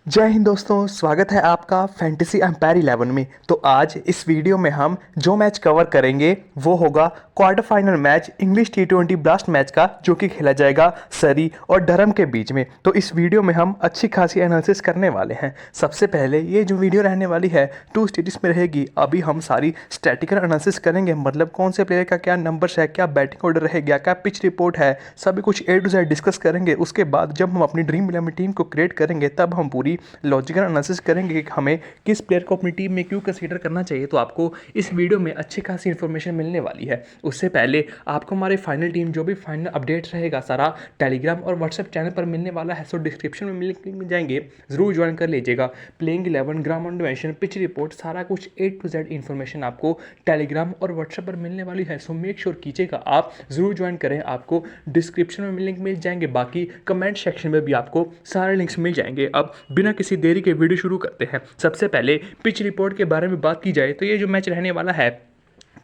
जय हिंद दोस्तों, स्वागत है आपका फैंटेसी एम्पायर 11 में। तो आज इस वीडियो में हम जो मैच कवर करेंगे वो होगा क्वार्टर फाइनल मैच इंग्लिश टी20 ब्लास्ट मैच का, जो कि खेला जाएगा सरी और डरहम के बीच में। तो इस वीडियो में हम अच्छी खासी एनालिसिस करने वाले हैं। सबसे पहले ये जो वीडियो रहने वाली है 2 स्टेजेस में रहेगी। अभी हम सारी स्टैटिकल एनालिसिस करेंगे, मतलब कौन से प्लेयर का क्या नंबर्स है, क्या बैटिंग ऑर्डर रहेगा, क्या पिच रिपोर्ट है, सभी कुछ A to Z डिस्कस करेंगे। उसके बाद जब हम अपनी ड्रीम 11 टीम को क्रिएट करेंगे तब हम पूरी लॉजिकल एनालिसिस करेंगे कि हमें किस प्लेयर को अपनी टीम में क्यों कंसीडर करना चाहिए। तो आपको इस वीडियो में अच्छी खासी इन्फॉर्मेशन मिलने वाली है। उससे पहले आपको हमारे फाइनल टीम जो भी फाइनल अपडेट रहेगा सारा टेलीग्राम और व्हाट्सएप चैनल पर मिलने वाला है। सो डिस्क्रिप्शन में मिल जाएंगे, जरूर ज्वाइन कर लीजिएगा। प्लेइंग 11, ग्राउंड डोमेशन, पिच रिपोर्ट, सारा कुछ A to Z इन्फॉर्मेशन आपको टेलीग्राम और व्हाट्सएप पर मिलने वाली है। सो मेक श्योर कीजिएगा आप जरूर ज्वाइन करें। आपको डिस्क्रिप्शन में लिंक मिल जाएंगे, बाकी कमेंट सेक्शन में भी आपको सारे लिंक्स मिल जाएंगे। अब बिना किसी देरी के वीडियो शुरू करते हैं। सबसे पहले पिच रिपोर्ट के बारे में बात की जाए तो ये जो मैच रहने वाला है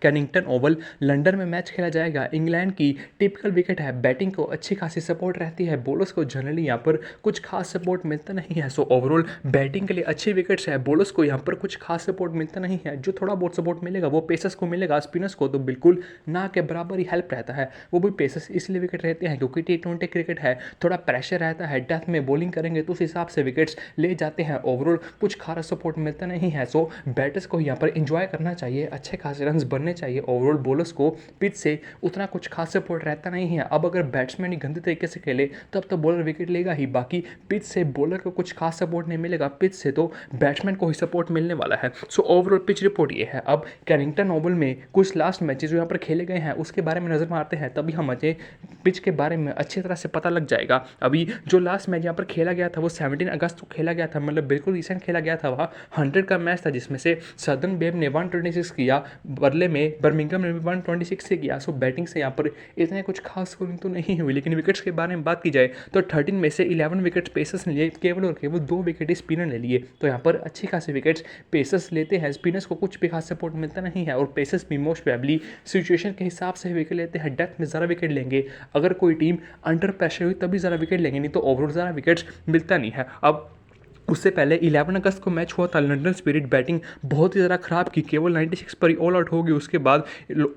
कैनिंगटन ओवल लंदन में मैच खेला जाएगा। इंग्लैंड की टिपिकल विकेट है, बैटिंग को अच्छी खासी सपोर्ट रहती है, बॉलर्स को जनरली यहाँ पर कुछ खास सपोर्ट मिलता नहीं है। सो ओवरऑल बैटिंग के लिए अच्छी विकेट्स है, बॉलर्स को यहाँ पर कुछ खास सपोर्ट मिलता नहीं है। जो थोड़ा बहुत सपोर्ट मिलेगा वो पेसर्स को मिलेगा, स्पिनर्स को तो बिल्कुल ना के बराबर ही हेल्प रहता है। वो भी पेसर्स इसलिए विकेट रहते हैं क्योंकि T20 क्रिकेट है, थोड़ा प्रेशर रहता है, डेथ में बॉलिंग करेंगे तो उस हिसाब से विकेट्स ले जाते हैं। ओवरऑल कुछ खास सपोर्ट मिलता नहीं है। सो बैटर्स को यहाँ पर इंजॉय करना चाहिए, अच्छे खासे रन बनने चाहिए। ओवरऑल बॉलर्स को पिच से उतना कुछ खास सपोर्ट रहता नहीं है। अब अगर बैट्समैन ही गंदे तरीके से खेले तब तो बॉलर विकेट लेगा ही, बाकी पिच से बॉलर को कुछ खास सपोर्ट नहीं मिलेगा, पिच से तो बैट्समैन को ही सपोर्ट मिलने वाला है। सो ओवरऑल पिच रिपोर्ट ये है। अब कैनिंगटन ओवल में कुछ लास्ट मैचेस जो यहाँ पर खेले गए हैं उसके बारे में नजर मारते हैं, तभी हमें पिच के बारे में अच्छी तरह से पता लग जाएगा। अभी जो लास्ट मैच यहाँ पर खेला गया था वो 17 अगस्त को खेला गया था, मतलब बिल्कुल रिसेंट खेला गया था। वहाँ 100 का मैच था जिसमें से सदर्न वेव ने 126 किया, बर्ले में बर्मिंघम ने भी 126 से किया। सो बैटिंग से यहाँ पर इतने कुछ खास स्कोरिंग तो नहीं हुई। लेकिन विकेट्स के बारे में बात की जाए तो 13 में से 11 विकेट्स पेसर्स ने लिए, केवल और केवल 2 विकेट स्पिनर ने लिए। तो यहाँ पर अच्छी खासी विकेट्स पेसर्स लेते हैं, स्पिनर्स को कुछ भी खास सपोर्ट मिलता नहीं है। और पेसर्स भी मोस्ट प्रोबेबली सिचुएशन के हिसाब से विकेट लेते हैं, डेथ में ज़्यादा विकेट लेंगे। अगर कोई टीम अंडर प्रेशर हुई तभी ज़्यादा विकेट लेंगे, नहीं तो ओवरऑल ज़्यादा विकेट्स मिलता नहीं है। अब उससे पहले 11 अगस्त को मैच हुआ था, लंदन स्पिरिट बैटिंग बहुत ही ज़्यादा ख़राब की, केवल 96 पर ही ऑल आउट हो गई। उसके बाद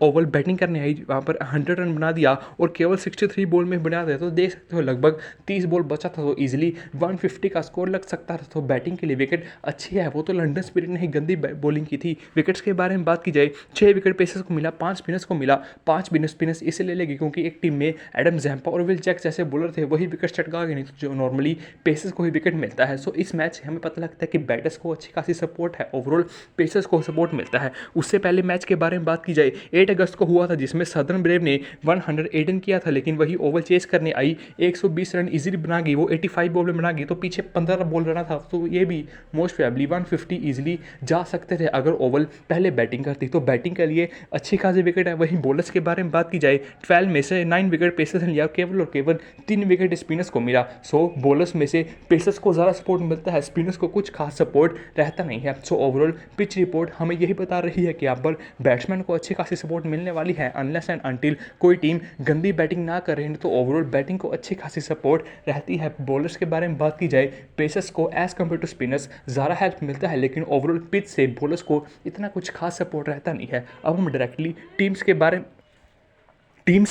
ओवल बैटिंग करने आई, वहाँ पर 100 रन बना दिया और केवल 63 बॉल में बना दिया। तो देख सकते हो लगभग 30 बॉल बचा था, तो ईजिली 150 का स्कोर लग सकता था। तो बैटिंग के लिए विकेट अच्छी है, वो तो लंदन स्पिरिट ने ही गंदी बॉलिंग की थी। विकेट्स के बारे में बात की जाए 6 विकेट पेसर्स को मिला, 5 स्पिनर्स को मिला। 5 स्पिनर्स इसलिए लेगी क्योंकि एक टीम में एडम जैम्पा और विल जैक्स जैसे बॉलर थे, वही विकेट चटका गए, नहीं तो जो नॉर्मली पेसर्स को ही विकेट मिलता है। सो इस मैच से हमें पता लगता है कि बैटर्स को अच्छी खासी सपोर्ट है, ओवरऑल पेसर्स को सपोर्ट मिलता है। उससे पहले मैच के बारे में बात की जाए 8 अगस्त को हुआ था जिसमें सदर्न ब्रेव ने 118 किया था, लेकिन वही ओवल चेस करने आई 120 रन इजीली बना गई, वो 85 बॉल में बना गई। तो पीछे 15 बॉल रना था, तो ये भी मोस्ट प्रोबेबली 150 इजीली जा सकते थे अगर ओवल पहले बैटिंग करती। तो बैटिंग के लिए अच्छी खासी विकेट है। वहीं बॉलर्स के बारे में बात की जाए 12 में से 9 विकेट पेसर्स ने लिया, केवल और केवल 3 विकेट स्पिनर्स को मिला। सो बॉलर्स में से पेसर्स को ज़्यादा सपोर्ट मिलता है, स्पिनर्स को कुछ खास सपोर्ट रहता नहीं है। सो ओवरऑल पिच रिपोर्ट हमें यही बता रही है कि यहाँ पर बैट्समैन को अच्छी खासी सपोर्ट मिलने वाली है, अनलेस एंड अनटिल कोई टीम गंदी बैटिंग ना करे, तो ओवरऑल बैटिंग को अच्छी खासी सपोर्ट रहती है। बॉलर्स के बारे में बात की जाए पेसर्स को एज कम्पेयर टू स्पिनर्स ज़्यादा हेल्प मिलता है, लेकिन ओवरऑल पिच से बॉलर्स को इतना कुछ खास सपोर्ट रहता नहीं है। अब हम डायरेक्टली टीम्स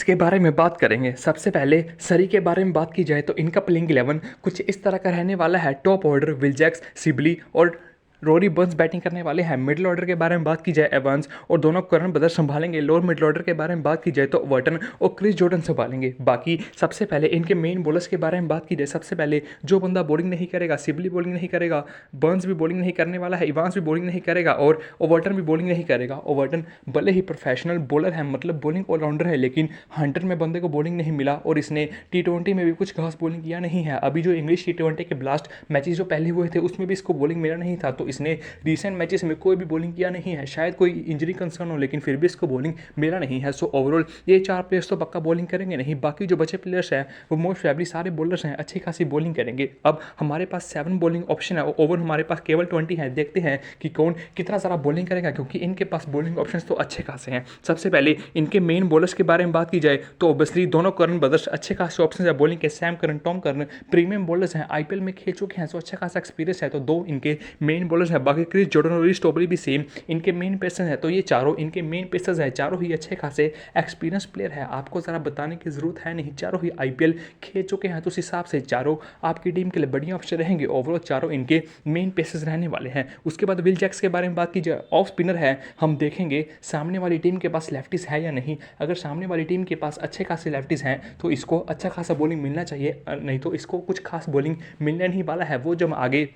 के बारे में बात करेंगे। सबसे पहले सरी के बारे में बात की जाए तो इनका प्लेइंग 11 कुछ इस तरह का रहने वाला है। Top order Will Jacks, Sibley और रोरी बर्न्स बैटिंग करने वाले हैं। मिडिल ऑर्डर के बारे में बात की जाए एवंस और दोनों करन ब्रदर्स संभालेंगे। लोअर मिडिल ऑर्डर के बारे में बात की जाए तो वर्टन और क्रिस जॉर्डन संभालेंगे। बाकी सबसे पहले इनके मेन बॉलर्स के बारे में बात की जाए, सबसे पहले जो बंदा बॉलिंग नहीं करेगा, सिबली बॉलिंग नहीं करेगा, बर्न्स भी बॉलिंग नहीं करने वाला है, इवांस भी बॉलिंग नहीं करेगा और ओवर्टन भी बॉलिंग नहीं करेगा। ओवर्टन भले ही प्रोफेशनल बॉलर है, मतलब बॉलिंग ऑलराउंडर है, लेकिन 100 में बंदे को बॉलिंग नहीं मिला और इसने T20 में भी कुछ खास बॉलिंग किया नहीं है। अभी जो इंग्लिश T20 के ब्लास्ट मैचेस जो पहले हुए थे उसमें भी इसको बॉलिंग मिला नहीं था, तो तो इसने रिसेंट मैचेस में कोई भी बॉलिंग किया नहीं है, शायद कोई इंजरी कंसर्न हो लेकिन फिर भी इसको बॉलिंग मिला नहीं है। सो ओवरऑल ये 4 प्लेयर्स तो पक्का बॉलिंग करेंगे नहीं, बाकी जो बचे प्लेयर्स हैं वो मोस्ट प्रोबेबली सारे बॉलर्स हैं, अच्छी खासी बॉलिंग करेंगे। अब हमारे पास 7 बॉलिंग ऑप्शन है, ओवर हमारे पास केवल 20 है। देखते हैं कि कौन कितना सारा बॉलिंग करेगा, क्योंकि इनके पास बॉलिंग ऑप्शंस तो अच्छे खासे हैं। सबसे पहले इनके मेन बॉलर्स के बारे में बात की जाए तो ऑब्वियसली दोनों करन ब्रदर्स अच्छे खासे ऑप्शन है बॉलिंग के। Sam Curran, Tom Curran premium bowlers हैं, आईपीएल में खेल चुके हैं, सो अच्छा खासा एक्सपीरियंस है, तो दो इनके मेन बॉलर्स हैं। बाकी क्रिस जॉर्डन और रीस टोबरी भी सेम इनके मेन पेसर्स हैं, तो ये चारों इनके मेन पेसर्स हैं, चारों ही अच्छे खासे एक्सपीरियंस प्लेयर है। आपको ज़रा बताने की जरूरत है नहीं, चारों ही आईपीएल खेल चुके हैं, तो उस हिसाब से चारों आपकी टीम के लिए बढ़िया ऑप्शन रहेंगे। ओवरऑल चारों इनके मेन पेसर्स रहने वाले हैं। उसके बाद विल जैक्स के बारे में बात की जाए, ऑफ स्पिनर है, हम देखेंगे सामने वाली टीम के पास लेफ्टिस है या नहीं। अगर सामने वाली टीम के पास अच्छे खासे लेफ्टिस हैं तो इसको अच्छा खासा बॉलिंग मिलना चाहिए, नहीं तो इसको कुछ खास बॉलिंग मिलने नहीं वाला है। वो जब आगे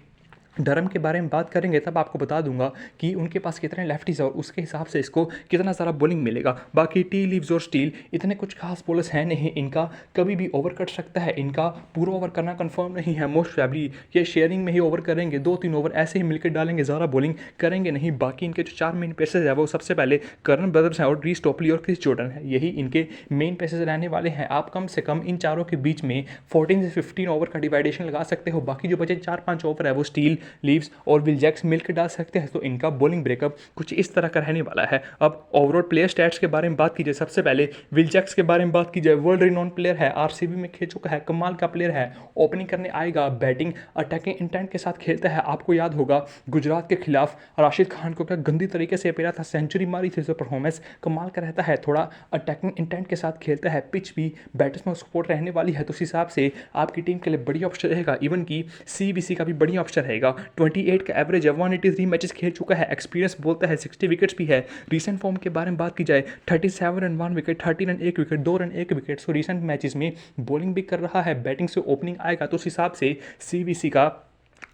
डरम के बारे में बात करेंगे तब आपको बता दूंगा कि उनके पास कितने लेफ्टीज है और उसके हिसाब से इसको कितना सारा बॉलिंग मिलेगा। बाकी टी लीव्स और स्टील इतने कुछ खास बॉलर्स हैं नहीं, इनका कभी भी ओवर कट सकता है, इनका पूरा ओवर करना कंफर्म नहीं है। मोस्ट प्रोबेबली ये शेयरिंग में ही ओवर करेंगे, 2-3 ओवर ऐसे ही मिलकर डालेंगे, ज़्यादा बॉलिंग करेंगे नहीं। बाकी इनके जो 4 मेन पेसर्स है वो सबसे पहले करन ब्रदर्स हैं और रीस टोपली और क्रिस जॉर्डन है, यही इनके मेन पेसर्स रहने वाले हैं। आप कम से कम इन चारों के बीच में 14 से 15 ओवर का डिवाइडेशन लगा सकते हो। बाकी जो बचे 4-5 ओवर है वो स्टील, लीव्स और विल जैक्स मिलकर डाल सकते हैं, तो इनका बॉलिंग ब्रेकअप कुछ इस तरह का रहने वाला है। अब ओवरऑल प्लेयर स्टैट्स के बारे में बात की जाए, सबसे पहले विल जैक्स के बारे में बात की जाए, वर्ल्ड रिनोन प्लेयर है, आरसीबी में खेल चुका है, कमाल का प्लेयर है, ओपनिंग करने आएगा, बैटिंग अटैकिंग इंटेंट के साथ खेलता है। आपको याद होगा गुजरात के खिलाफ राशिद खान को क्या गंदी तरीके से पेरा था, सेंचुरी मारी थी, तो परफॉर्मेंस कमाल का रहता है, थोड़ा अटैकिंग इंटेंट के साथ खेलता है, पिच भी बैट्समैन सपोर्ट रहने वाली है, तो उस हिसाब से आपकी टीम के लिए बढ़िया ऑप्शन रहेगा। इवन की सीबीसी का भी बढ़िया ऑप्शन रहेगा। 28 का एवरेज है, 183 मैचेस खेल चुका है, एक्सपीरियंस बोलता है, 60 विकेट्स भी है। रीसेंट फॉर्म के बारे में बात की जाए 37 run 1 wicket, 30 run 1 wicket, 2 run 1 wicket. So recent matches में बॉलिंग भी कर रहा है, बैटिंग से ओपनिंग आएगा, तो उस हिसाब से सीबीसी का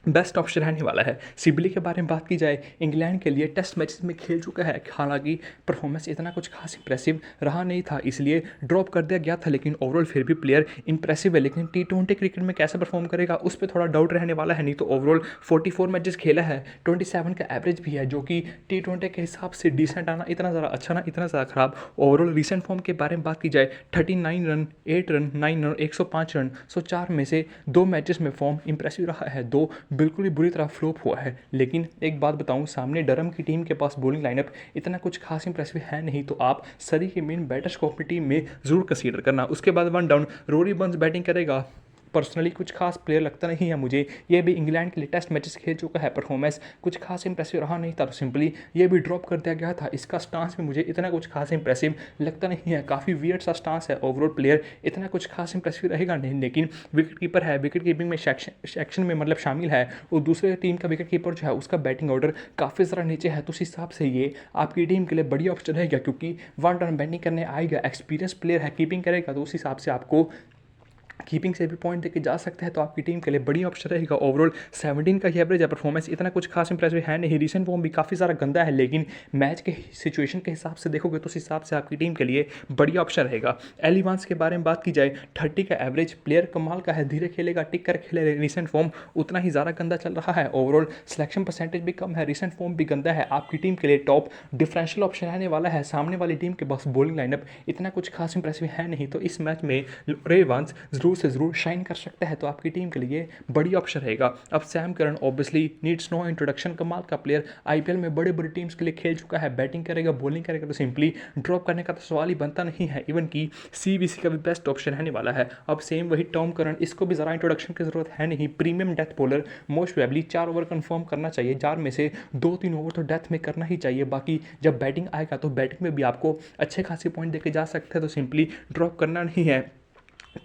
बेस्ट ऑप्शन रहने वाला है। सिबली के बारे में बात की जाए, इंग्लैंड के लिए टेस्ट मैचेस में खेल चुका है, हालांकि परफॉर्मेंस इतना कुछ खास इंप्रेसिव रहा नहीं था, इसलिए ड्रॉप कर दिया गया था, लेकिन ओवरऑल फिर भी प्लेयर इंप्रेसिव है। लेकिन टी20 क्रिकेट में कैसे परफॉर्म करेगा उस पर थोड़ा डाउट रहने वाला है। नहीं तो ओवरऑल 44 मैचेस खेला है, 27 का एवरेज भी है, जो कि टी20 के हिसाब से डिसेंट आना, इतना ज़्यादा अच्छा ना इतना ज़्यादा खराब। ओवरऑल रिसेंट फॉर्म के बारे में बात की जाए 39 रन, 8 रन, 9 रन, 105 रन। सो 4 में से 2 मैचेस में फॉर्म इंप्रेसिव रहा है, 2 बिल्कुल ही बुरी तरह फ्लॉप हुआ है। लेकिन एक बात बताऊं, सामने डरम की टीम के पास बॉलिंग लाइनअप इतना कुछ खास इंप्रेसिव है नहीं, तो आप सरी के मेन बैटर्स को अपनी टीम में जरूर कंसीडर करना। उसके बाद 1 डाउन रोरी बर्न्स बैटिंग करेगा, पर्सनली कुछ खास प्लेयर लगता नहीं है मुझे, ये भी इंग्लैंड के लिए टेस्ट मैचेस खेल चुका है, परफॉर्मेंस कुछ खास इंप्रेसिव रहा नहीं था, तो सिंपली ये भी ड्रॉप कर दिया गया था। इसका स्टांस भी मुझे इतना कुछ खास इंप्रेसिव लगता नहीं है, काफ़ी वियर्ड सा स्टांस है। ओवरऑल प्लेयर इतना कुछ खास इंप्रेसिव रहेगा नहीं, लेकिन विकेट कीपर है, विकेट कीपिंग में सेक्शन में मतलब शामिल है, और दूसरे टीम का विकेट कीपर जो है उसका बैटिंग ऑर्डर काफ़ी ज़रा नीचे है, तो उस हिसाब से ये आपकी टीम के लिए बढ़िया ऑप्शन रहेगा, क्योंकि 1 डाउन बैटिंग करने आएगा, एक्सपीरियंस प्लेयर है, कीपिंग करेगा, तो उस हिसाब से आपको कीपिंग से भी पॉइंट देके जा सकते हैं, तो आपकी टीम के लिए बढ़िया ऑप्शन रहेगा। ओवरऑल 17 का ही एवरेज है, परफॉर्मेंस इतना कुछ खास इंप्रेसिव है नहीं, रिसेंट फॉर्म भी काफ़ी सारा गंदा है, लेकिन मैच के सिचुएशन के हिसाब से देखोगे तो उस हिसाब से आपकी टीम के लिए बढ़िया ऑप्शन रहेगा। एली वांस के बारे में बात की जाए 30 का एवरेज, प्लेयर कमाल का है, धीरे खेलेगा, टिक कर खेलेगा, रिसेंट फॉर्म उतना ही ज़्यादा गंदा चल रहा है, ओवरऑल सिलेक्शन परसेंटेज भी कम है, रिसेंट फॉर्म भी गंदा है। आपकी टीम के लिए टॉप डिफरेंशियल ऑप्शन रहने वाला है, सामने वाली टीम के पास बॉलिंग लाइनअप इतना कुछ खास इंप्रेसिव है नहीं, तो इस मैच में रे वांस जरूर से जरूर शाइन कर सकता है, तो आपकी टीम के लिए बढ़िया ऑप्शन रहेगा। अब Sam Curran obviously needs no introduction, कमाल का प्लेयर, आईपीएल में बड़े बड़े टीम्स के लिए खेल चुका है, बैटिंग करेगा, बॉलिंग करेगा, तो सिंपली ड्रॉप करने का तो सवाल ही बनता नहीं है। इवन की सीबीसी का भी बेस्ट ऑप्शन रहने वाला है। अब सेम वही टॉम करन, इसको भी ज़रा इंट्रोडक्शन की जरूरत है नहीं, premium death bowler, most probably 4 over confirm करना चाहिए, 4 में से 2-3 ओवर तो डेथ में करना ही चाहिए। बाकी जब बैटिंग आएगा तो बैटिंग में भी आपको अच्छे खासे पॉइंट देके जा सकते हैं, तो सिंपली ड्रॉप करना नहीं है।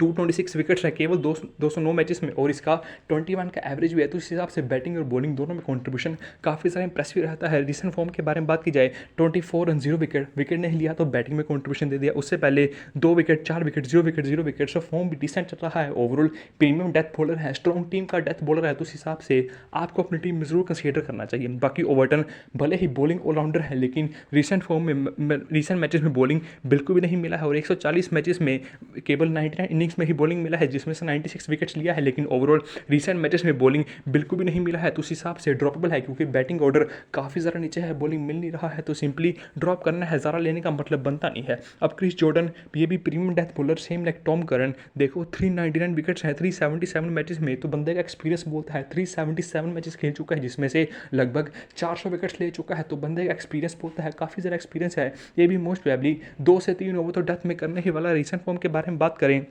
226 विकेट्स है केवल 209 मैचेस में, और इसका 21 का एवरेज भी है, तो इस हिसाब से बैटिंग और बॉलिंग दोनों में कंट्रीब्यूशन काफ़ी ज़्यादा इंप्रेसिव रहता है। रिसेंट फॉर्म के बारे में बात की जाए 24 रन 0 विकेट नहीं लिया तो बैटिंग में कंट्रीब्यूशन दे दिया, उससे पहले 2 wicket 4 wicket 0 wicket, so form भी डिसेंट चल रहा है। ओवरऑल प्रीमियम डेथ बॉलर है, स्ट्रॉन्ग टीम का डेथ बॉलर है, तो उस हिसाब से आपको अपनी टीम में जरूर कंसीडर करना चाहिए। बाकी ओवर्टन भले ही बॉलिंग ऑलराउंडर है, लेकिन रिसेंट फॉर्म में रिसेंट मैचेस में बॉलिंग बिल्कुल भी नहीं मिला है, और 140 मैचेस में केवल 99 इनिंग्स में ही बॉलिंग मिला है जिसमें से 96 विकेट्स लिया है, लेकिन ओवरऑल रिसेंट मैचेस में बॉलिंग बिल्कुल भी नहीं मिला है, तो उस हिसाब से ड्रॉपेबल है क्योंकि बैटिंग ऑर्डर काफ़ी ज़्यादा नीचे है, बॉलिंग मिल नहीं रहा है, तो सिंपली ड्रॉप करना है, ज़्यादा लेने का मतलब बनता नहीं है। अब क्रिस जॉर्डन ये भी premium death bowler same like Tom Curran, देखो 399 विकेट्स हैं 377 मैचेस में, तो बंदे का एक्सपीरियंस बोलता है 377 मैचेस खेल चुका है जिसमें से लगभग 400 विकेट्स ले चुका है, तो बंदे का एक्सपीरियंस बोलता है, काफ़ी ज़्यादा एक्सपीरियंस है। ये भी मोस्ट प्रोबेबली 2 से 3 ओवर तो डेथ में करने ही वाला। रिसेंट फॉर्म के बारे में बात करें,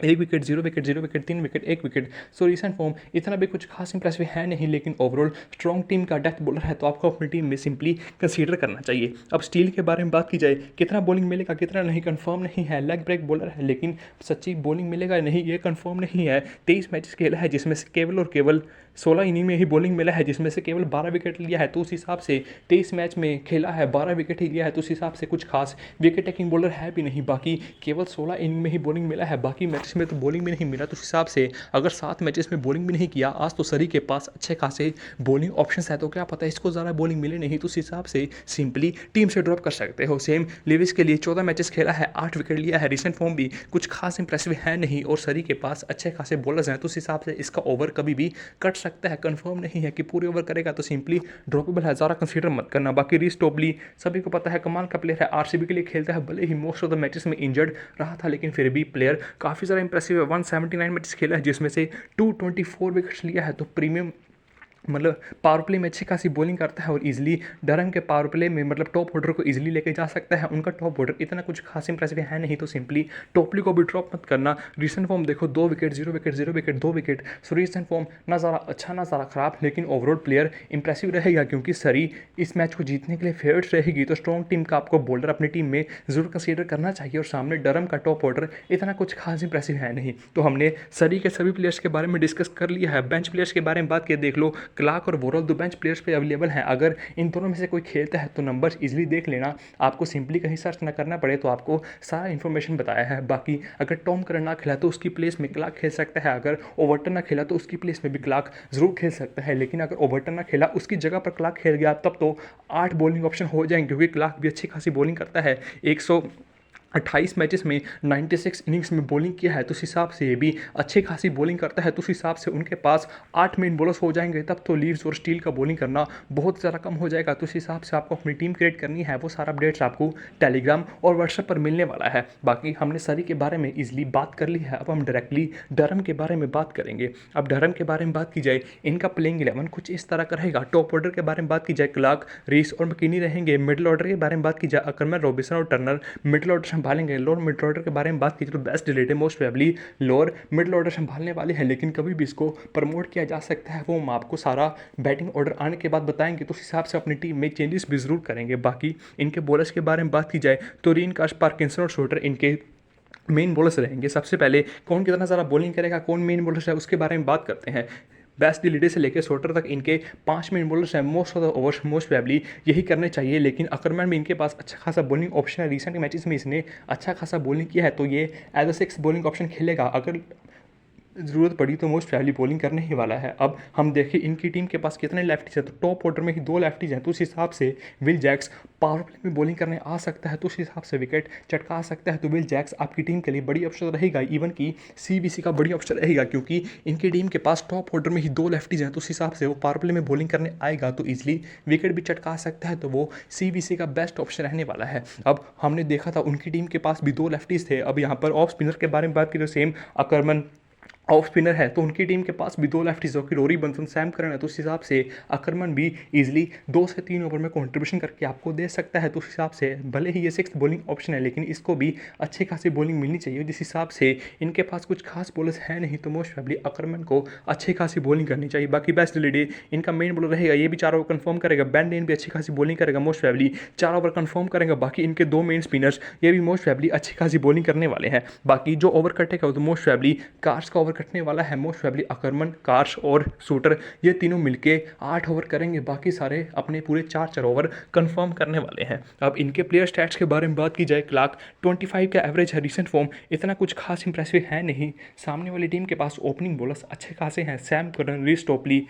1 wicket 0 wicket 0 wicket 3 wicket 1 wicket, so recent form इतना भी कुछ खास इंप्रेसिव है नहीं, लेकिन ओवरऑल स्ट्रॉन्ग टीम का डेथ बॉलर है, तो आपको अपनी टीम में सिंपली कंसीडर करना चाहिए। अब स्टील के बारे में बात की जाए, कितना बॉलिंग मिलेगा कितना नहीं कंफर्म नहीं है, लेग ब्रेक बॉलर है, लेकिन सच्ची बॉलिंग मिलेगा नहीं ये कंफर्म नहीं है। 23 मैचेस खेला है जिसमें से केवल और केवल 16 इनिंग में ही बॉलिंग मिला है जिसमें से केवल 12 विकेट लिया है, तो उस हिसाब से 23 मैच में खेला है 12 विकेट ही लिया है, तो उस हिसाब से कुछ खास विकेट टेकिंग बॉलर है भी नहीं। बाकी केवल 16 इनिंग में ही बॉलिंग मिला है, बाकी मैचेस में तो बॉलिंग भी नहीं मिला, तो उस हिसाब से अगर 7 मैचेस में बॉलिंग भी नहीं किया, आज तो सरी के पास अच्छे खासे बॉलिंग ऑप्शंस है, तो क्या पता इसको ज़्यादा बॉलिंग मिले नहीं, तो उस हिसाब से सिंपली टीम से ड्रॉप कर सकते हो। सेम लिविस के लिए 14 मैचेस खेला है 8 विकेट लिया है, रिसेंट फॉर्म भी कुछ खास इंप्रेसिव है नहीं और सरी के पास अच्छे खासे बॉलर्स हैं, तो उस हिसाब से इसका ओवर कभी भी कट सकता है, कंफर्म नहीं है कि पूरे ओवर करेगा, तो सिंपली ड्रॉपेबल है, ज़्यादा कंसीडर मत करना। बाकी रीस टोपली सभी को पता है कमाल का प्लेयर है, आरसीबी के लिए खेलता है, भले ही मोस्ट ऑफ द मैचेस में इंजर्ड रहा था, लेकिन फिर भी प्लेयर काफ़ी ज़्यादा इंप्रेसिव है। 179 मैचेस खेला है जिसमें से 224 विकेट्स लिया है, तो प्रीमियम मतलब पावर प्ले में अच्छी खासी बॉलिंग करता है और इजीली डरम के पावर प्ले में मतलब टॉप ऑर्डर को इजीली लेके जा सकता है। उनका टॉप ऑर्डर इतना कुछ खास इंप्रेसिव है नहीं, तो सिंपली टॉपली को भी ड्रॉप मत करना। रिसेंट फॉर्म देखो 2 wicket 0 wicket 0 wicket 2 wicket, so recent form ना ज़्यादा अच्छा ना ज़्यादा खराब, लेकिन ओवरऑल प्लेयर इंप्रेसिव रहेगा क्योंकि सरी इस मैच को जीतने के लिए फेवरेट रहेगी, तो स्ट्रॉन्ग टीम का आपको बॉलर अपनी टीम में जरूर कंसीडर करना चाहिए। और सामने डरम का टॉप ऑर्डर इतना कुछ खास इंप्रेसिव है नहीं। तो हमने सरी के सभी प्लेयर्स के बारे में डिस्कस कर लिया है। बेंच प्लेयर्स के बारे में बात किया, देख लो क्लार्क और वोरल बेंच प्लेयर्स पे अवेलेबल हैं। अगर इन दोनों में से कोई खेलता है तो नंबर्स इजीली देख लेना, आपको सिंपली कहीं सर्च ना करना पड़े, तो आपको सारा इन्फॉर्मेशन बताया है। बाकी अगर टॉम करन ना खेला तो उसकी प्लेस में क्लार्क खेल सकता है, अगर ओवर्टन ना खेला तो उसकी प्लेस में भी क्लार्क जरूर खेल सकता है, लेकिन अगर ओवर्टन ना खेला उसकी जगह पर क्लार्क खेल गया तब तो 8 बॉलिंग ऑप्शन हो जाएंगे, क्योंकि क्लार्क भी अच्छी खासी बॉलिंग करता है। 128 मैचेस में 96 इनिंग्स में बॉलिंग किया है, तो उस हिसाब से ये भी अच्छी खासी बॉलिंग करता है, तो उस हिसाब से उनके पास 8 मेन बॉलर्स हो जाएंगे, तब तो लीव्स और स्टील का बॉलिंग करना बहुत ज़्यादा कम हो जाएगा। तो उस हिसाब से आपको अपनी टीम क्रिएट करनी है, वो सारा अपडेट्स आपको टेलीग्राम और व्हाट्सएप पर मिलने वाला है। बाकी हमने सरी के बारे में इजीली बात कर ली है, अब हम डायरेक्टली डरम के बारे में बात करेंगे। अब डरम के बारे में बात की जाए, इनका प्लेइंग 11 कुछ इस तरह का रहेगा। टॉप ऑर्डर के बारे में बात की जाए, क्लार्क, रीस और मकीनी रहेंगे। मिडिल ऑर्डर के बारे में बात की जाए, अकरमैन, रॉबिन्सन और टर्नर मिडिल ऑर्डर संभालेंगे। लोअर मिडिल ऑर्डर के बारे में बात की जाए तो बेस्ट डिलीट है, most probably lower middle order संभालने वाले हैं, लेकिन कभी भी इसको प्रमोट किया जा सकता है, वो हम आपको सारा बैटिंग ऑर्डर आने के बाद बताएंगे, तो उस हिसाब से अपनी टीम में चेंजेस भी जरूर करेंगे। बाकी इनके बॉलर्स के बारे में बात की जाए तो रीन, काश, पार्किंसन और शॉर्टर इनके मेन बॉलर्स रहेंगे। सबसे पहले कौन कितना ज़्यादा बॉलिंग करेगा, कौन मेन बॉलर्स है, उसके बारे में बात करते हैं। बेस्ट डिलीडे से लेकर शॉर्टर तक इनके 5 मेन बॉलर्स हैं। Most of the overs most probably यही करने चाहिए, लेकिन अकरमैन भी इनके पास अच्छा खासा बॉलिंग ऑप्शन है। रिसेंट मैचेस में इसने अच्छा खासा बॉलिंग किया है, तो ये एज अ 6 बॉलिंग ऑप्शन खेलेगा। अगर ज़रूरत पड़ी तो मोस्ट प्रोबेबली बॉलिंग करने ही वाला है। अब हम देखें इनकी टीम के पास कितने लेफ्टीज हैं, तो टॉप ऑर्डर में ही 2 लेफ्टीज हैं, तो उस हिसाब से विल जैक्स पावर प्ले में बॉलिंग करने आ सकता है, तो उस हिसाब से विकेट चटका सकता है। तो विल जैक्स आपकी टीम के लिए बड़ी ऑप्शन रहेगा, इवन की सीबीसी का बड़ी ऑप्शन रहेगा, क्योंकि इनकी टीम के पास टॉप ऑर्डर में ही 2 लेफ्टीज हैं, तो उस हिसाब से वो पावर प्ले में बॉलिंग करने आएगा तो ईजिली विकेट भी चटका सकता है, तो वो सीबीसी का बेस्ट ऑप्शन रहने वाला है। अब हमने देखा था उनकी टीम के पास भी 2 लेफ्टीज थे। अब यहाँ पर ऑफ स्पिनर के बारे में बात करें तो सेम अकरमन ऑफ स्पिनर है, तो उनकी टीम के पास भी 2 लेफ्टीज जो कि रोरी बंसन, सैम करन है, तो उस हिसाब से अकरमन भी इजीली 2 से 3 ओवर में कंट्रीब्यूशन करके आपको दे सकता है। तो उस हिसाब से भले ही ये 6th बॉलिंग ऑप्शन है, लेकिन इसको भी अच्छी खासी बॉलिंग मिलनी चाहिए, जिस हिसाब से इनके पास कुछ खास बॉलर्स है नहीं, तो मोस्ट प्रोबेबली अकरमन को अच्छी खासी बॉलिंग करनी चाहिए। बाकी बेस्ट डिलीडे इनका मेन बॉलर रहेगा, ये भी 4 ओवर कन्फर्म करेगा। बैन डेन भी अच्छी खासी बॉलिंग करेगा, मोस्ट प्रोबेबली 4 ओवर कन्फर्म करेगा। बाकी इनके 2 मेन स्पिनर्स ये भी मोस्ट प्रोबेबली अच्छी खासी बॉलिंग करने वाले हैं। बाकी जो ओवर कटेगा तो मोस्ट प्रोबेबली कार्स का ओवर कटने वाला है। मोस्ट प्रोबेबली अकरमन, कार्स और शूटर ये तीनों मिलके 8 ओवर करेंगे, बाकी सारे अपने पूरे 4 ओवर कंफर्म करने वाले हैं। अब इनके प्लेयर स्टैट्स के बारे में बात की जाए, क्लार्क 25 का एवरेज है, रिसेंट फॉर्म इतना कुछ खास इंप्रेसिव है नहीं। सामने वाली टीम के पास ओपनिंग बॉलर्स अच्छे खासे हैं, सैम करन, रीस टोपली,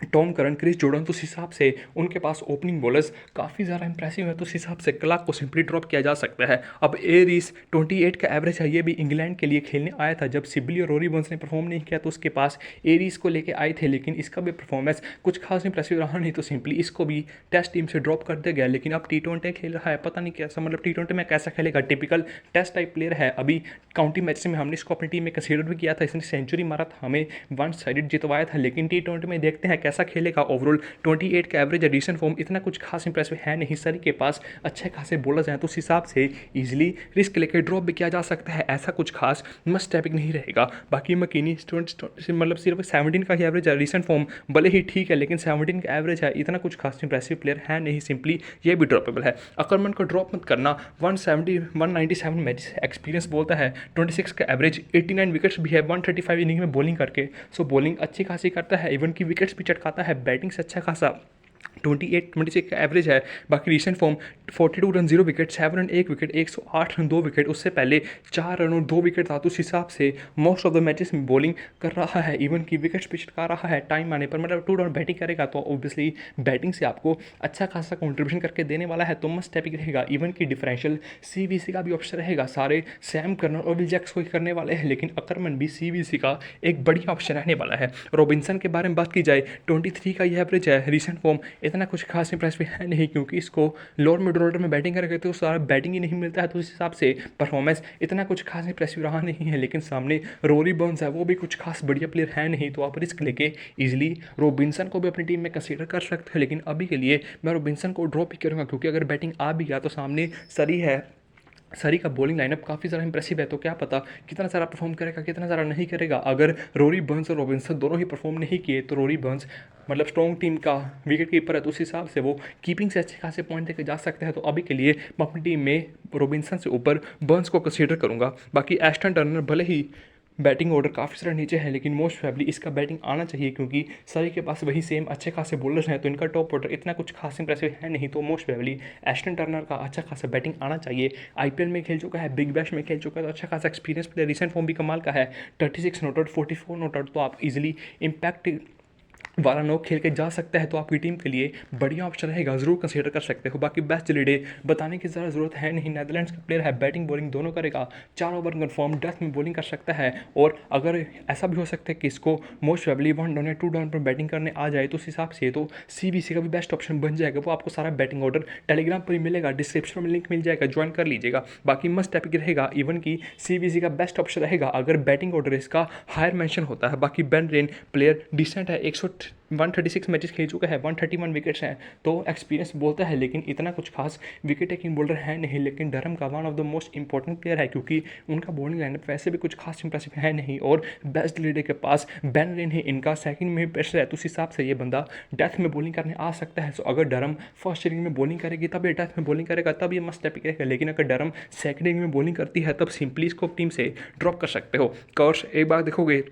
टॉम करन, क्रिस जॉर्डन, तो उस हिसाब से उनके पास ओपनिंग बॉलर्स काफ़ी ज़्यादा इंप्रेसिव है, तो उस हिसाब से क्लार्क को सिंपली ड्रॉप किया जा सकता है। अब एरीज 28 का एवरेज है, ये भी इंग्लैंड के लिए खेलने आया था। जब सिबली और रोरी बर्न्स ने परफॉर्म नहीं किया तो उसके पास एरीज को लेके आए थे, लेकिन इसका भी परफॉर्मेंस कुछ खास इंप्रेसिव रहा नहीं, तो सिंपली इसको भी टेस्ट टीम से ड्रॉप कर दिया गया। लेकिन अब T20 खेल रहा है, पता नहीं कैसा, मतलब T20 में कैसा खेलेगा। टिपिकल टेस्ट टाइप प्लेयर है। अभी काउंटी मैच में हमने इसको अपनी टीम में कंसीडर भी किया था, इसने सेंचुरी मारा था, हमें वन साइडेड जितवाया था। लेकिन T20 में देखते हैं कैसा खेलेगा। ओवरऑल 28 का एवरेज एडिशन फॉर्म इतना कुछ खास इंप्रेसिव है नहीं। सरी के पास अच्छे खासे बॉलर्स हैं, तो उस हिसाब से इजीली रिस्क लेकर ड्रॉप भी किया जा सकता है। ऐसा कुछ खास मस्ट टैपिक नहीं रहेगा। बाकी मकीनी मतलब सिर्फ 17 का ही एवरेज है। रिसेंट फॉर्म भले ही ठीक है, लेकिन 17 का एवरेज है, इतना कुछ खास इंप्रेसिव प्लेयर है नहीं, सिंपली ये भी ड्रॉपेबल है। अकरमन को ड्रॉप मत करना। 197 मैच एक्सपीरियंस बोलता है। 26 का एवरेज, 89 विकेट्स भी है 135 इनिंग में बॉलिंग करके। सो बॉलिंग अच्छी खासी करता है, इवन की विकेट्स भी चटकाता है, बैटिंग से अच्छा खासा 26 का एवरेज है। बाकी recent form 42 run 0 wicket, 7 run 1 wicket, 108 run 2 wicket, उससे पहले 4 रन और 2 विकेट था। तो उस हिसाब से मोस्ट ऑफ द मैचेस में बॉलिंग कर रहा है, इवन की विकेट्स भी चटका रहा है टाइम आने पर। मतलब 2 डाउन बैटिंग करेगा तो ऑब्वियसली बैटिंग से आपको अच्छा खासा कंट्रीब्यूशन करके देने वाला है, तो मस्ट टैपिक रहेगा। इवन की डिफरेंशियल CVC का भी ऑप्शन रहेगा। सारे सैम कर्नल और विल जैक्स को ही करने वाले हैं, लेकिन अकरमन भी CVC का एक बढ़िया ऑप्शन रहने वाला है। रॉबिन्सन के बारे में बात की जाए, 23 का ये एवरेज है। रिसेंट फॉर्म इतना कुछ खास इंप्रेसिव है नहीं, क्योंकि इसको लोअर मिड ऑर्डर में बैटिंग करेंगे तो सारा बैटिंग ही नहीं मिलता है, तो उस हिसाब से परफॉर्मेंस इतना कुछ खास इंप्रेसिव रहा नहीं है। लेकिन सामने रोरी बर्न्स है, वो भी कुछ खास बढ़िया प्लेयर है नहीं, तो आप रिस्क लेके इजीली रॉबिन्सन को भी अपनी टीम में कंसीडर कर सकते हो। लेकिन अभी के लिए मैं रॉबिन्सन को ड्रॉप ही करूँगा, क्योंकि अगर बैटिंग आ भी गया तो सामने सरी है। सरी का बॉलिंग लाइनअप काफ़ी ज़्यादा इंप्रेसिव है, तो क्या पता कितना ज़्यादा परफॉर्म करेगा, कितना ज़्यादा नहीं करेगा। अगर रोरी बर्न्स और रॉबिन्सन दोनों ही परफॉर्म नहीं किए तो रोरी बर्न्स मतलब स्ट्रॉन्ग टीम का विकेट कीपर है, तो उस हिसाब से वो कीपिंग से अच्छे खासे पॉइंट देकर जा सकते हैं। तो अभी के लिए मैं अपनी टीम में रॉबिन्सन से ऊपर बर्न्स को कंसीडर करूँगा। बाकी एस्टन टर्नर भले ही बैटिंग ऑर्डर काफ़ी सारा नीचे है, लेकिन मोस्ट प्रोबेबली इसका बैटिंग आना चाहिए, क्योंकि सभी के पास वही सेम अच्छे खासे बॉलर्स हैं, तो इनका टॉप ऑर्डर इतना कुछ खास इंप्रेसिव है नहीं, तो मोस्ट प्रोबेबली एस्टन टर्नर का अच्छा खासा बैटिंग आना चाहिए। IPL में खेल चुका है, बिग बैश में खेल चुका है, तो अच्छा खासा एक्सपीरियंस प्लेयर, रिसेंट फॉर्म भी कमाल का है। 36 नॉट आउट, 44 नॉट आउट, तो आप इजीली इम्पैक्ट वाला नोक खेल के जा सकता है, तो आपकी टीम के लिए बढ़िया ऑप्शन रहेगा, ज़रूर कंसीडर कर सकते हो। बाकी बेस्ट लिडे बताने की ज़्यादा ज़रूरत है नहीं, नेदरलैंड्स का प्लेयर है, बैटिंग बॉलिंग दोनों करेगा, 4 ओवर कन्फर्म, डेथ में बॉलिंग कर सकता है। और अगर ऐसा भी हो सकता है कि इसको मोस्ट प्रोबेबली 1 डाउन या 2 डाउन पर बैटिंग करने आ जाए, तो उस हिसाब से तो CVC का भी बेस्ट ऑप्शन बन जाएगा। वो आपको सारा बैटिंग ऑर्डर टेलीग्राम पर ही मिलेगा, डिस्क्रिप्शन में लिंक मिल जाएगा, ज्वाइन कर लीजिएगा। बाकी मस्ट टैपिक रहेगा, इवन की CVC का बेस्ट ऑप्शन रहेगा अगर बैटिंग ऑर्डर इसका हायर मेंशन होता है। बाकी बेन रेन प्लेयर डिसेंट है, 136 मैचेस खेल चुका है, 131 विकेट्स हैं, तो एक्सपीरियंस बोलता है, लेकिन इतना कुछ खास विकेट टेकिंग बॉलर है नहीं। लेकिन डरहम का one of the most important player है, क्योंकि उनका बॉलिंग लाइनअप वैसे भी कुछ खास इंप्रेसिव है नहीं। और बेस्ट लीडर के पास बेन रेन है, इनका सेकंड में बेस्ट है, तो उस हिसाब से ये बंदा डेथ में बॉलिंग करने आ सकता है। सो अगर डरहम फर्स्ट इनिंग में बॉलिंग करेगी तब ये डेथ में बॉलिंग करेगा, तब ये मस्ट टैपिक रहेगा। लेकिन अगर डरहम सेकंड इनिंग में बॉलिंग करती है तब सिंपली इसको टीम से ड्रॉप कर सकते हो। कर्स एक बार देखोगे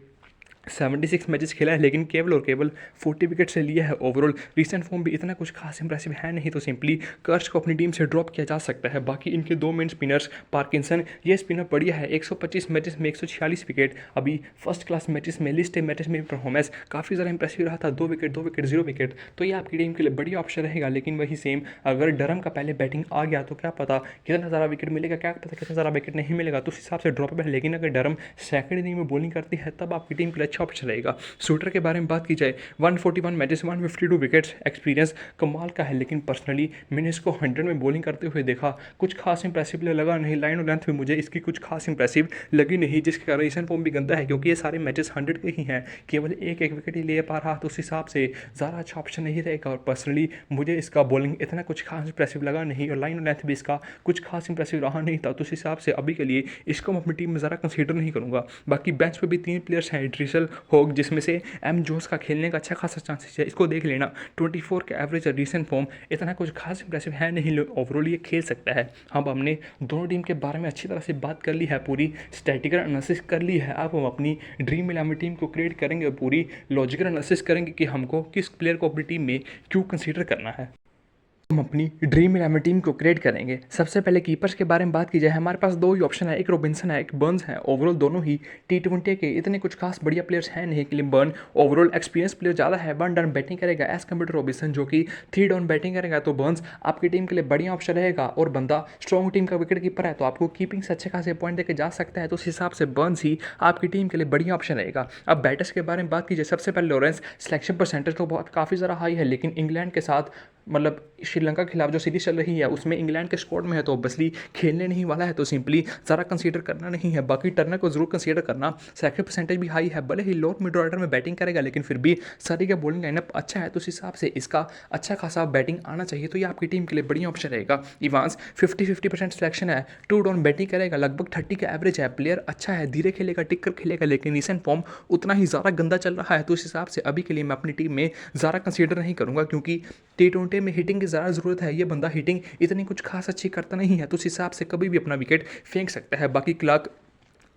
76 मैचेस खेला है, लेकिन केवल और केवल 40 विकेट से लिया है। ओवरऑल रिसेंट फॉर्म भी इतना कुछ खास इंप्रेसिव है नहीं, तो सिंपली कर्च को अपनी टीम से ड्रॉप किया जा सकता है। बाकी इनके 2 मेन स्पिनर्स, पार्किंसन ये स्पिनर बढ़िया है, 125 मैचेस में 146 विकेट। अभी फर्स्ट क्लास मैचेस में, लिस्ट मैचेस में परफॉर्मेंस काफ़ी ज़्यादा इंप्रेसिव रहा था, 2 विकेट 0 विकेट, तो ये आपकी टीम के लिए बढ़िया ऑप्शन रहेगा। लेकिन वही सेम अगर डरहम का पहले बैटिंग आ गया तो क्या पता कितना ज़्यादा विकेट मिलेगा, क्या पता कितना ज़्यादा विकेट नहीं मिलेगा, तो उस हिसाब से ड्रॉपेबल है। लेकिन अगर डरहम सेकंड इनिंग में बॉलिंग करती है तब आपकी टीम के लिए अच्छा ऑप्शन रहेगा। शूटर के बारे में बात की जाए, 141 मैचेस, 152 विकेट्स, एक्सपीरियंस कमाल का है, लेकिन पर्सनली मैंने इसको 100 में बॉलिंग करते हुए देखा, कुछ खास इंप्रेसिव लगा नहीं। लाइन और लेंथ में मुझे इसकी कुछ खास इंप्रेसिव लगी नहीं, जिसके कारण रिसेंट फॉर्म भी गंदा है, क्योंकि ये सारे मैचेस 100 के ही हैं, केवल एक विकेट ही ले पा रहा, तो उस हिसाब से ज़्यादा अच्छा ऑप्शन नहीं रहेगा। और पर्सनली मुझे इसका बॉलिंग इतना कुछ खास इंप्रेसिव लगा नहीं, और लाइन और लेंथ भी इसका कुछ खास इंप्रेसिव रहा नहीं था, तो उस हिसाब से अभी के लिए इसको मैं अपनी टीम में ज़रा कंसीडर नहीं करूँगा। बाकी बेंच पर भी 3 प्लेयर्स हैं, ड्रिसल होग, जिसमें से एम जोस का खेलने का अच्छा खासा चांसेस है, इसको देख लेना। 24 का एवरेज रिसेंट फॉर्म इतना कुछ खास इंप्रेसिव है नहीं, ओवरऑल ये खेल सकता है। अब हमने दोनों टीम के बारे में अच्छी तरह से बात कर ली है, पूरी स्टैटिकल एनालिसिस कर ली है। अब हम अपनी ड्रीम 11 टीम को क्रिएट करेंगे और पूरी लॉजिकल एनालिसिस करेंगे कि हमको किस प्लेयर को अपनी टीम में क्यों कंसीडर करना है। हम अपनी ड्रीम 11 टीम को क्रिएट करेंगे। सबसे पहले कीपर्स के बारे में बात की जाए, हमारे पास दो ही ऑप्शन है, एक रॉबिन्सन है, एक बर्न्स है। ओवरऑल दोनों ही T20 के इतने कुछ खास बढ़िया प्लेयर्स हैं नहीं कि बर्न ओवरऑल एक्सपीरियंस प्लेयर ज़्यादा है, 1 डाउन बैटिंग करेगा एज कम्पेयर टू रॉबिन्सन जो कि 3 डाउन बैटिंग करेगा। तो बर्न्स आपकी टीम के लिए बढ़िया ऑप्शन रहेगा और बंदा स्ट्रॉन्ग टीम का विकेट कीपर है तो आपको कीपिंग से अच्छे खासे पॉइंट देके जा सकता है, तो उस हिसाब से बर्न्स ही आपकी टीम के लिए बढ़िया ऑप्शन रहेगा। अब बैटर्स के बारे में बात कीजिए, सबसे पहले लॉरेंस सिलेक्शन परसेंटेज तो बहुत काफ़ी ज़्यादा हाई है, लेकिन इंग्लैंड के साथ मतलब श्रीलंका के खिलाफ जो सीरीज चल रही है उसमें इंग्लैंड के स्क्वाड में है तो ऑब्वियसली खेलने नहीं वाला है, तो सिंपली ज़रा कंसीडर करना नहीं है। बाकी टर्नर को जरूर कंसीडर करना, सिलेक्शन परसेंटेज भी हाई है, भले ही लोअर मिड ऑर्डर में बैटिंग करेगा लेकिन फिर भी सरी का बॉलिंग लाइनअप अच्छा है, तो उस हिसाब से इसका अच्छा खासा बैटिंग आना चाहिए, तो ये आपकी टीम के लिए बढ़िया ऑप्शन रहेगा। इवांस 50-50% सिलेक्शन है, 2 डाउन बैटिंग करेगा, लगभग 30 का एवरेज है, प्लेयर अच्छा है, धीरे खेलेगा, टिक कर खेलेगा, लेकिन रिसेंट फॉर्म उतना ही ज़्यादा गंदा चल रहा है, तो उस हिसाब से अभी के लिए मैं अपनी टीम में ज़्यादा कंसीडर नहीं करूँगा, क्योंकि T20 में हिटिंग की ज़्यादा ज़रूरत है, ये बंदा हिटिंग इतनी कुछ खास अच्छी करता नहीं है, तो उस हिसाब से कभी भी अपना विकेट फेंक सकता है। बाकी क्लार्क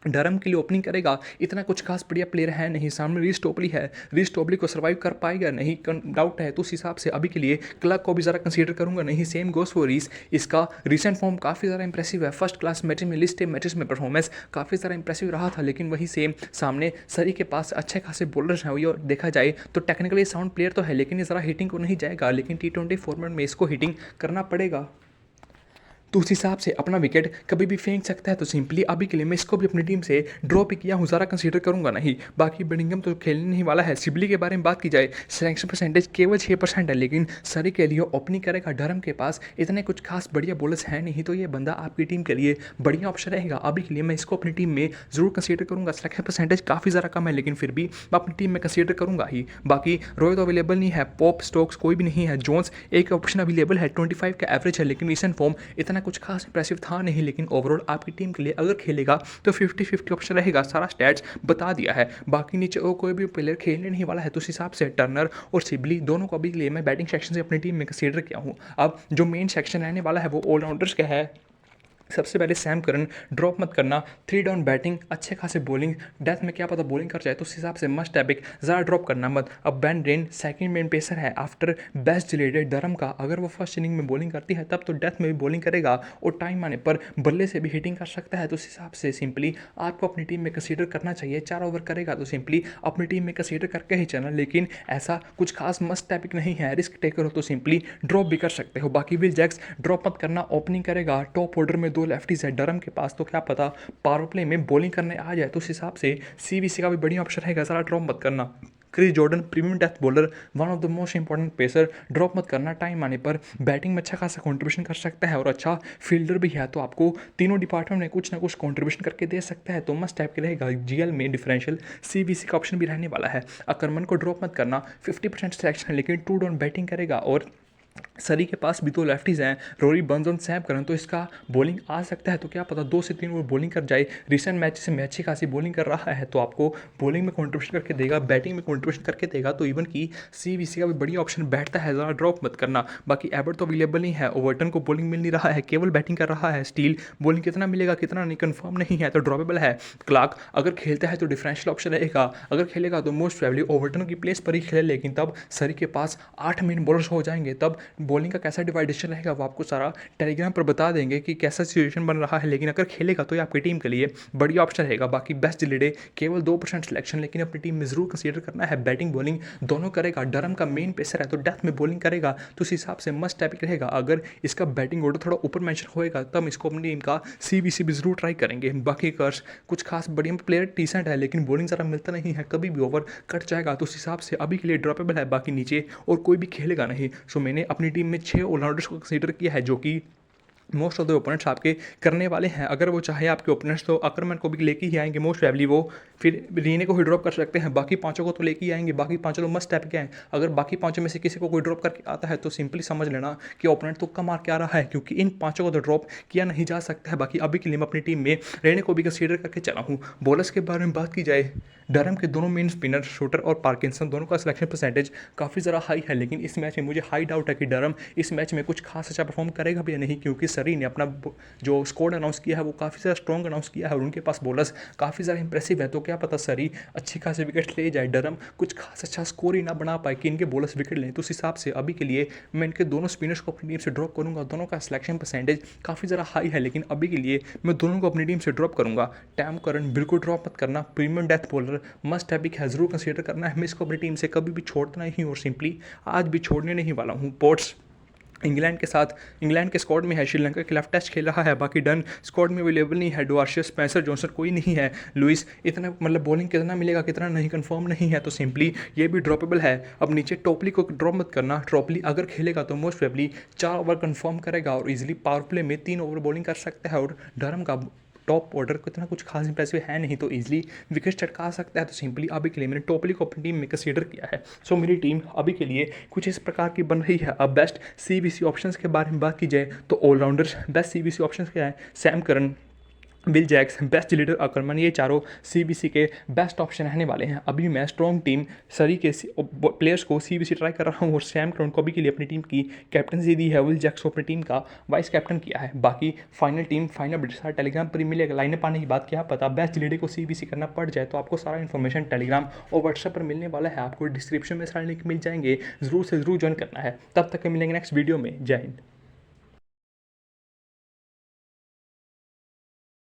डरम के लिए ओपनिंग करेगा, इतना कुछ खास बढ़िया प्लेयर है नहीं, सामने रीस टोपली है, रीस टोपली को सर्वाइव कर पाएगा नहीं डाउट है, तो उस हिसाब से अभी के लिए क्लर्क को भी ज़रा कंसीडर करूंगा नहीं। सेम गोस फॉर रीस, इसका रिसेंट फॉर्म काफ़ी ज़्यादा इंप्रेसिव है, फर्स्ट क्लास मैचेस में लिस्ट मैचेस में परफॉर्मेंस काफ़ी ज़्यादा इंप्रेसिव रहा था, लेकिन वही सेम सामने सरी के पास अच्छे खासे बॉलर्स हैं, और देखा जाए तो टेक्निकली साउंड प्लेयर तो है लेकिन ये ज़रा हिटिंग को नहीं जाएगा, लेकिन T20 फॉर्मेट में इसको हिटिंग करना पड़ेगा, तो उस हिसाब से अपना विकेट कभी भी फेंक सकता है, तो सिंपली अभी के लिए मैं इसको भी अपनी टीम से ड्रॉप ही किया हूँ, ज़रा कंसीडर करूंगा नहीं। बाकी बेडिंगम तो खेलने नहीं वाला है। सिबली के बारे में बात की जाए, सिलेक्शन परसेंटेज केवल 6% है, लेकिन सरी के लिए ओपनिंग करेगा, डरम के पास इतने कुछ खास बढ़िया बॉलर्स हैं नहीं, तो ये बंदा आपकी टीम के लिए बढ़िया ऑप्शन रहेगा। अभी के लिए मैं इसको अपनी टीम में ज़रूर कंसीडर करूँगा। सिलेक्शन परसेंटेज काफ़ी ज़्यादा कम है, लेकिन फिर भी मैं अपनी टीम में कंसीडर करूँगा ही। बाकी रोहित अवेलेबल नहीं है, पॉप स्टोक्स कोई भी नहीं है, जोन्स एक ऑप्शन अवेलेबल है, 25 का एवरेज है, लेकिन रिसेंट फॉर्म इतना कुछ खास इंप्रेसिव था नहीं, लेकिन ओवरऑल आपकी टीम के लिए अगर खेलेगा तो 50-50 ऑप्शन रहेगा, सारा स्टैट्स बता दिया है। बाकी नीचे और कोई भी प्लेयर खेलने नहीं वाला है, तो उस हिसाब से टर्नर और सिबली दोनों को अभी के लिए मैं बैटिंग सेक्शन से अपनी टीम में कंसीडर किया हूँ। अब जो मेन सेक्शन रहने वाला है वो ऑलराउंडर्स का है। सबसे पहले सैम करन, ड्रॉप मत करना, 3 डाउन बैटिंग, अच्छे खासे बॉलिंग, डेथ में क्या पता बॉलिंग कर जाए, तो उस हिसाब से मस्ट एपिक, ज़्यादा ड्रॉप करना मत। अब ban rain second main pacer है आफ्टर बेस्ट डिलीटेड डरम का, अगर वो फर्स्ट इनिंग में बॉलिंग करती है तब तो डेथ में भी बॉलिंग करेगा और टाइम आने पर बल्ले से भी हिटिंग कर सकता है, तो उस हिसाब से सिंपली आपको अपनी टीम में कंसीडर करना चाहिए। 4 ओवर करेगा तो सिंपली अपनी टीम में कंसीडर करके ही चलना, लेकिन ऐसा कुछ खास मस्ट एपिक नहीं है, रिस्क टेकर हो तो सिंपली ड्रॉप भी कर सकते हो। बाकी विल जैक्स ड्रॉप मत करना, ओपनिंग करेगा, टॉप ऑर्डर में 2 लेफ्टीज है डरम के पास, तो क्या पता पावर प्ले में बॉलिंग करने आ जाए, तो उस हिसाब से सीवीसी का भी बढ़िया ऑप्शन रहेगा, ज़रा ड्रॉप मत करना। Chris Jordan premium death bowler, one of the most important pacer, drop मत करना, टाइम आने पर बैटिंग में अच्छा खासा कंट्रीब्यूशन कर सकता है और अच्छा फील्डर भी है, तो आपको तीनों डिपार्टमेंट में कुछ ना कुछ कंट्रीब्यूशन करके दे सकता है, तो मस्ट टाइप के रहेगा। जीएल में डिफरेंशियल सीवीसी का ऑप्शन भी रहने वाला है। आक्रमण को ड्रॉप मत करना, 50% सिलेक्शन है, लेकिन 2 डाउन बैटिंग करेगा और सरी के पास भी 2 लेफ्टीज हैं, रोरी बर्न्स और सैम करन, तो इसका बॉलिंग आ सकता है, तो क्या पता 2 से 3 ओवर बॉलिंग कर जाए। रिसेंट मैच से अच्छी खासी बॉलिंग कर रहा है, तो आपको बॉलिंग में कंट्रीब्यूशन करके देगा, बैटिंग में कंट्रीब्यूशन करके देगा, तो इवन की सीवीसी का भी बढ़िया ऑप्शन बैठता है, ज़रा ड्रॉप मत करना। बाकी एबर्ट तो अवेलेबल नहीं है, ओवर्टन को बॉलिंग मिल नहीं रहा है, केवल बैटिंग कर रहा है, स्टील बॉलिंग कितना मिलेगा कितना नहीं कन्फर्म नहीं है, तो ड्रॉपेबल है। क्लार्क अगर खेलता है तो डिफरेंशियल ऑप्शन रहेगा, अगर खेलेगा तो मोस्ट प्रोबेबली ओवर्टन की प्लेस पर ही खेले, लेकिन तब सरी के पास 8 मेन बॉलर्स हो जाएंगे, तब बॉलिंग का कैसा डिवाइडेशन रहेगा वो आपको सारा टेलीग्राम पर बता देंगे कि कैसा सिचुएशन बन रहा है, लेकिन अगर खेलेगा तो ये आपकी टीम के लिए बढ़िया ऑप्शन रहेगा। बाकी बेस्ट डिलीडे केवल 2% सिलेक्शन, लेकिन अपनी टीम में जरूर कंसीडर करना है, बैटिंग बॉलिंग दोनों करेगा, डरम का मेन पेसर है तो डेथ में बॉलिंग करेगा, तो उस हिसाब से मस्ट टैपिक रहेगा। अगर इसका बैटिंग ऑर्डर थोड़ा ऊपर मेंशन होएगा तब इसको अपनी टीम का सीवीसी भी जरूर ट्राई करेंगे। बाकी कर्स कुछ खास बढ़िया प्लेयर डिसेंट है, लेकिन बॉलिंग ज़रा मिलता नहीं है, कभी भी ओवर कट जाएगा, तो उस हिसाब से अभी के लिए ड्रॉपेबल है। बाकी नीचे और कोई भी खेलेगा नहीं, सो मैंने अपनी टीम में 6 ऑलराउंडर्स को कंसीडर किया है, जो कि मोस्ट ऑफ द ओपोनेंट्स आपके करने वाले हैं। अगर वो चाहे आपके ओपोनेंट्स तो आक्रमण को भी लेके ही आएंगे, मोस्ट प्रोबेबली वो फिर रीने को ही ड्रॉप कर सकते हैं, बाकी 5 को तो लेके ही आएंगे, बाकी 5 लोग मस्ट टैप के हैं। अगर बाकी 5 में से किसी को कोई ड्रॉप करके आता है तो सिंपली समझ लेना कि ओपोनेंट तो कम मार के आ रहा है, क्योंकि इन 5 को तो ड्रॉप किया नहीं जा सकता है। बाकी अभी के लिए मैं अपनी टीम में रीने को भी कंसीडर करके चला हूँ। बॉलर्स के बारे में बात की जाए, डरम के दोनों मेन स्पिनर शूटर और पार्किंसन दोनों का सिलेक्शन परसेंटेज काफ़ी ज़रा हाई है, लेकिन इस मैच में मुझे हाई डाउट है कि डरम इस मैच में कुछ खास अच्छा परफॉर्म करेगा भी या नहीं, क्योंकि सरी ने अपना जो स्क्वाड अनाउंस किया है वो काफ़ी ज़्यादा स्ट्रॉन्ग अनाउंस किया है और उनके पास बॉलर्स काफ़ी ज़्यादा इंप्रेसिव है। तो क्या पता सरी अच्छी खासी विकेट ले जाए, डरम कुछ खास अच्छा स्कोर ही ना बना पाए कि इनके बॉलर्स विकेट लें। तो उस हिसाब से अभी के लिए मैं इनके दोनों स्पिनर्स को अपनी टीम से ड्रॉप करूंगा। दोनों का सिलेक्शन परसेंटेज काफ़ी ज़्यादा हाई है, लेकिन अभी के लिए मैं दोनों को अपनी टीम से ड्रॉप करूंगा। टैम करन बिल्कुल ड्रॉप मत करना, premium death bowler must have है, जरूर कंसीडर करना है। मैं इसको अपनी टीम से कभी भी छोड़ना नहीं और सिंपली आज भी छोड़ने नहीं वाला हूँ। पोर्ट्स इंग्लैंड के साथ, इंग्लैंड के स्क्वाड में है, श्रीलंका के खिलाफ टेस्ट खेल रहा है, बाकी डन स्क्वाड में अवेलेबल नहीं है। डुआर्शियस, स्पेंसर जॉनसन कोई नहीं है। लुइस इतना मतलब बॉलिंग कितना मिलेगा कितना नहीं कंफर्म नहीं है, तो सिंपली ये भी ड्रॉपेबल है। अब नीचे टॉपली को ड्रॉप मत करना। टॉपली अगर खेलेगा तो मोस्ट प्रोबेबली 4 ओवर कंफर्म करेगा और इजीली पावर प्ले में 3 ओवर बॉलिंग कर सकता है। और डरम का टॉप ऑर्डर को इतना कुछ खास इंप्रेसिव है नहीं, तो इजीली विकेट चटका सकता है। तो सिंपली अभी के लिए मैंने टॉपली को अपनी टीम में कंसीडर किया है। सो मेरी टीम अभी के लिए कुछ इस प्रकार की बन रही है। अब बेस्ट CBC ऑप्शंस के बारे में बात की जाए तो ऑलराउंडर्स बेस्ट CBC ऑप्शंस क्या है? Sam Curran, Bill Jacks, Bas लीडर अकरमन, ये चारों CBC के बेस्ट ऑप्शन रहने वाले हैं। अभी मैं स्ट्रॉन्ग टीम सरी के प्लेयर्स को CBC ट्राई कर रहा हूँ और सैम करन को अभी के लिए अपनी टीम की कैप्टनसी दी है। विल जैक्स को अपनी टीम का वाइस कैप्टन किया है। बाकी final team final update Telegram पर ही मिलेगा। लाइनअप आने की बात क्या पता बेस्ट लीडर को CBC करना पड़ जाए, तो आपको सारा इन्फॉर्मेशन टेलीग्राम और व्हाट्सएप पर मिलने वाला है। आपको डिस्क्रिप्शन में सारे लिंक मिल जाएंगे, जरूर से जरूर ज्वाइन करना है। तब तक मिलेंगे नेक्स्ट वीडियो में। जय हिंद।